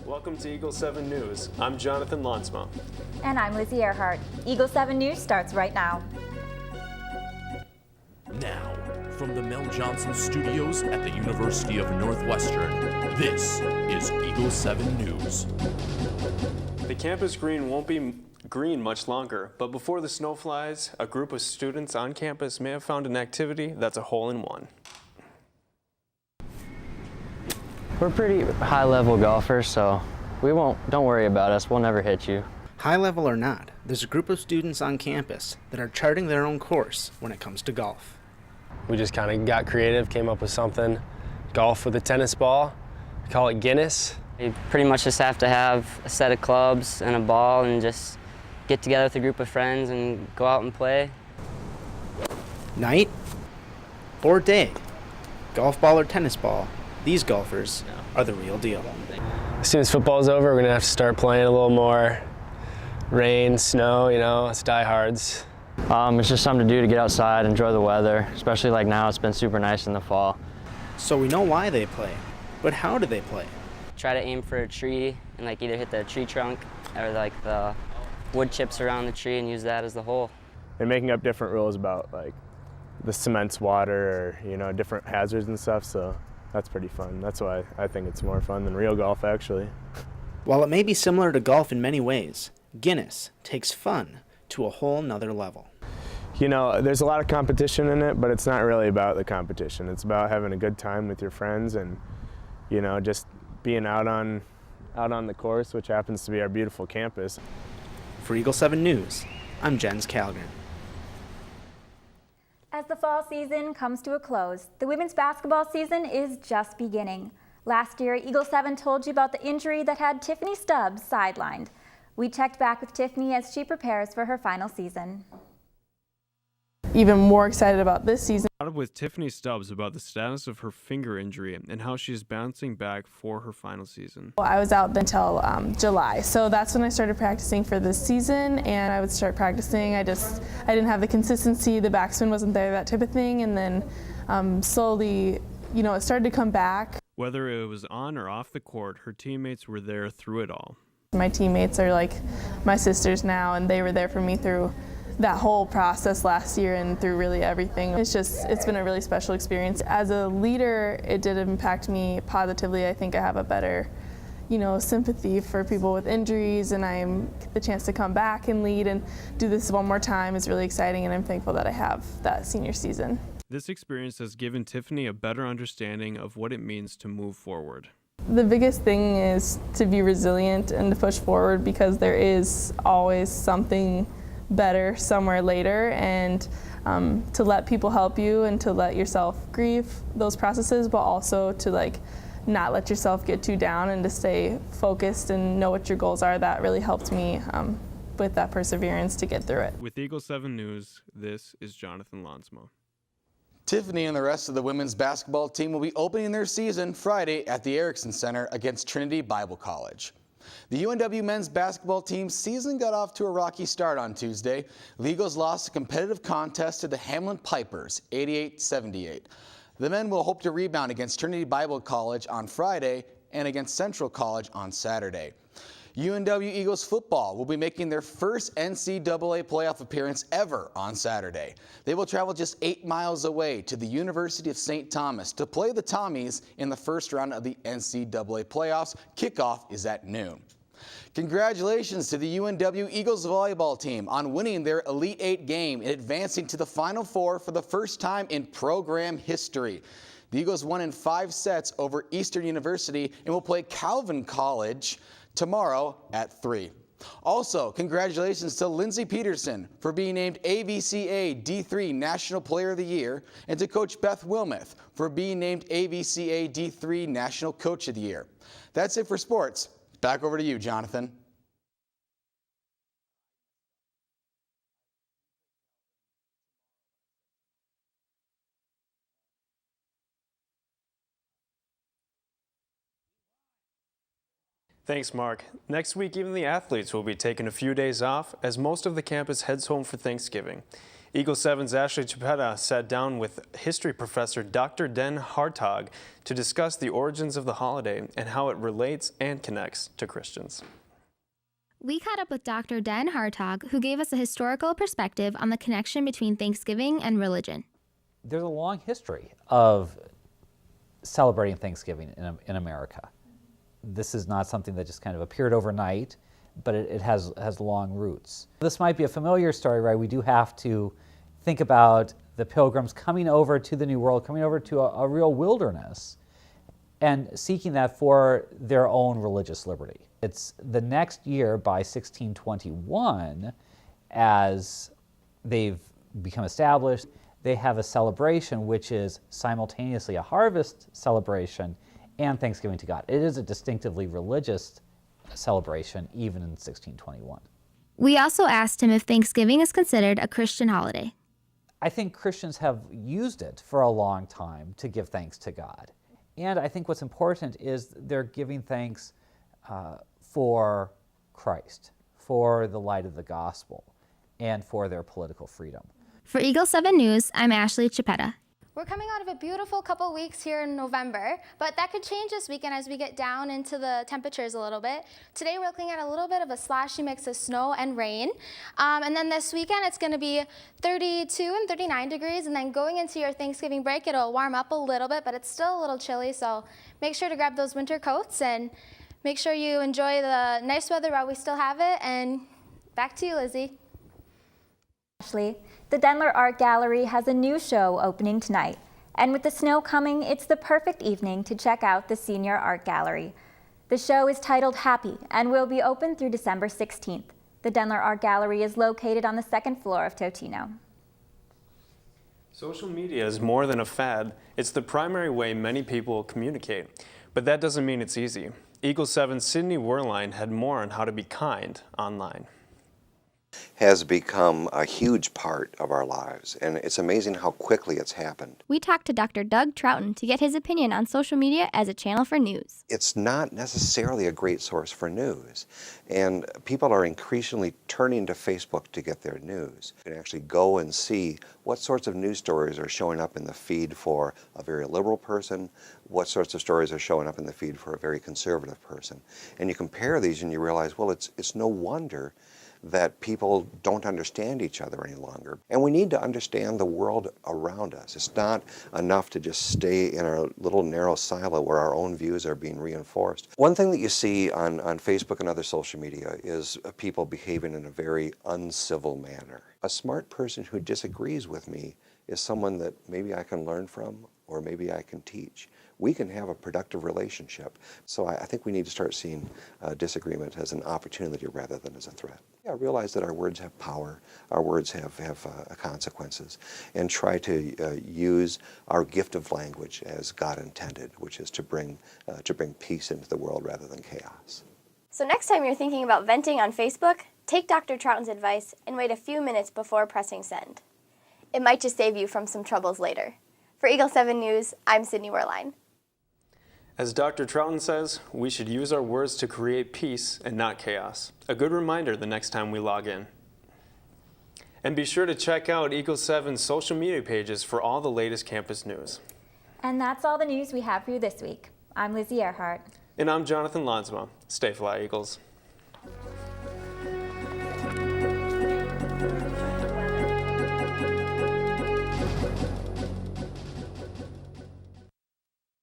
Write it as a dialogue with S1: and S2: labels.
S1: Welcome to Eagle 7 News. I'm Jonathan Laansma.
S2: And I'm Lizzie Arehart. Eagle 7 News starts right now.
S3: Now, from the Mel Johnson Studios at the University of Northwestern, this is Eagle 7 News.
S1: The campus green won't be green much longer, but before the snow flies, a group of students on campus may have found an activity that's a hole-in-one.
S4: We're pretty high-level golfers, so don't worry about us. We'll never hit you.
S5: High level or not, there's a group of students on campus that are charting their own course when it comes to golf.
S6: We just kind of got creative, came up with something. Golf with a tennis ball, we call it Guinness.
S4: You pretty much just have to have a set of clubs and a ball and just get together with a group of friends and go out and play.
S5: Night or day, golf ball or tennis ball, these golfers are the real deal.
S6: As soon as football's over, we're gonna have to start playing a little more. Rain, snow, it's diehards.
S4: It's just something to do to get outside, enjoy the weather, especially like now. It's been super nice in the fall.
S5: So we know why they play, but how do they play?
S4: Try to aim for a tree and either hit the tree trunk or the wood chips around the tree and use that as the hole.
S7: They're making up different rules about the cement's water or different hazards and stuff, so that's pretty fun. That's why I think it's more fun than real golf, actually.
S5: While it may be similar to golf in many ways, Guinness takes fun to a whole nother level.
S7: There's a lot of competition in it, but it's not really about the competition. It's about having a good time with your friends and just being out on the course, which happens to be our beautiful campus.
S5: For Eagle 7 News, I'm Jens Calgren.
S2: As the fall season comes to a close, the women's basketball season is just beginning. Last year, Eagle 7 told you about the injury that had Tiffany Stubbs sidelined. We checked back with Tiffany as she prepares for her final season.
S8: Even more excited about this season.
S1: I talked with Tiffany Stubbs about the status of her finger injury and how she's bouncing back for her final season.
S8: Well, I was out until July, so that's when I started practicing for this season, and I would start practicing. I didn't have the consistency, the backspin wasn't there, that type of thing, and then slowly, it started to come back.
S1: Whether it was on or off the court, her teammates were there through it all.
S8: My teammates are like my sisters now, and they were there for me through that whole process last year and through really everything. It's been a really special experience. As a leader, it did impact me positively. I think I have a better, sympathy for people with injuries, and the chance to come back and lead and do this one more time is really exciting, and I'm thankful that I have that senior season.
S1: This experience has given Tiffany a better understanding of what it means to move forward.
S8: The biggest thing is to be resilient and to push forward, because there is always something better somewhere later, and to let people help you and to let yourself grieve those processes, but also to not let yourself get too down and to stay focused and know what your goals are. That really helped me with that perseverance to get through it.
S1: With Eagle 7 News, this is Jonathan Laansma.
S9: Tiffany and the rest of the women's basketball team will be opening their season Friday at the Erickson Center against Trinity Bible College. The UNW men's basketball team's season got off to a rocky start on Tuesday. The Eagles lost a competitive contest to the Hamlin Pipers, 88-78. The men will hope to rebound against Trinity Bible College on Friday and against Central College on Saturday. UNW Eagles football will be making their first NCAA playoff appearance ever on Saturday. They will travel just 8 miles away to the University of St. Thomas to play the Tommies in the first round of the NCAA playoffs. Kickoff is at noon. Congratulations to the UNW Eagles volleyball team on winning their Elite Eight game and advancing to the Final Four for the first time in program history. The Eagles won in 5 sets over Eastern University and will play Calvin College tomorrow at 3. Also, congratulations to Lindsey Peterson for being named AVCA D3 National Player of the Year, and to Coach Beth Wilmoth for being named AVCA D3 National Coach of the Year. That's it for sports. Back over to you, Jonathan.
S1: Thanks, Mark. Next week, even the athletes will be taking a few days off as most of the campus heads home for Thanksgiving. Eagle 7's Ashley Chiappetta sat down with history professor Dr. Den Hartog to discuss the origins of the holiday and how it relates and connects to Christians.
S10: We caught up with Dr. Den Hartog, who gave us a historical perspective on the connection between Thanksgiving and religion.
S11: There's a long history of celebrating Thanksgiving in America. This is not something that just kind of appeared overnight, but it has long roots. This might be a familiar story, right? We do have to think about the pilgrims coming over to the New World, coming over to a real wilderness, and seeking that for their own religious liberty. It's the next year, by 1621, as they've become established, they have a celebration which is simultaneously a harvest celebration and Thanksgiving to God. It is a distinctively religious celebration, even in 1621.
S10: We also asked him if Thanksgiving is considered a Christian holiday.
S11: I think Christians have used it for a long time to give thanks to God. And I think what's important is they're giving thanks for Christ, for the light of the gospel, and for their political freedom.
S10: For Eagle 7 News, I'm Ashley Chiappetta.
S12: We're coming out of a beautiful couple weeks here in November, but that could change this weekend as we get down into the temperatures a little bit. Today we're looking at a little bit of a sloshy mix of snow and rain. And then this weekend it's going to be 32 and 39 degrees, and then going into your Thanksgiving break it'll warm up a little bit, but it's still a little chilly, so make sure to grab those winter coats and make sure you enjoy the nice weather while we still have it. And back to you, Lizzie.
S2: Ashley, the Denler Art Gallery has a new show opening tonight. And with the snow coming, it's the perfect evening to check out the Senior Art Gallery. The show is titled Happy and will be open through December 16th. The Denler Art Gallery is located on the second floor of Totino.
S1: Social media is more than a fad. It's the primary way many people communicate. But that doesn't mean it's easy. Eagle 7's Sydney Werline had more on how to be kind online.
S13: Has become a huge part of our lives, and it's amazing how quickly it's happened.
S10: We talked to Dr. Doug Troughton to get his opinion on social media as a channel for news.
S13: It's not necessarily a great source for news, and people are increasingly turning to Facebook to get their news. You can actually go and see what sorts of news stories are showing up in the feed for a very liberal person, what sorts of stories are showing up in the feed for a very conservative person. And you compare these and you realize, well, it's no wonder that people don't understand each other any longer. And we need to understand the world around us. It's not enough to just stay in our little narrow silo where our own views are being reinforced. One thing that you see on Facebook and other social media is people behaving in a very uncivil manner. A smart person who disagrees with me is someone that maybe I can learn from or maybe I can teach. We can have a productive relationship. So I think we need to start seeing disagreement as an opportunity rather than as a threat. Yeah, realize that our words have power, our words have consequences, and try to use our gift of language as God intended, which is to bring peace into the world rather than chaos.
S12: So next time you're thinking about venting on Facebook, take Dr. Troughton's advice and wait a few minutes before pressing send. It might just save you from some troubles later. For Eagle 7 News, I'm Sydney Werline.
S1: As Dr. Troughton says, we should use our words to create peace and not chaos. A good reminder the next time we log in. And be sure to check out Eagle 7's social media pages for all the latest campus news.
S2: And that's all the news we have for you this week. I'm Lizzie Arehart.
S1: And I'm Jonathan Laansma. Stay fly, Eagles.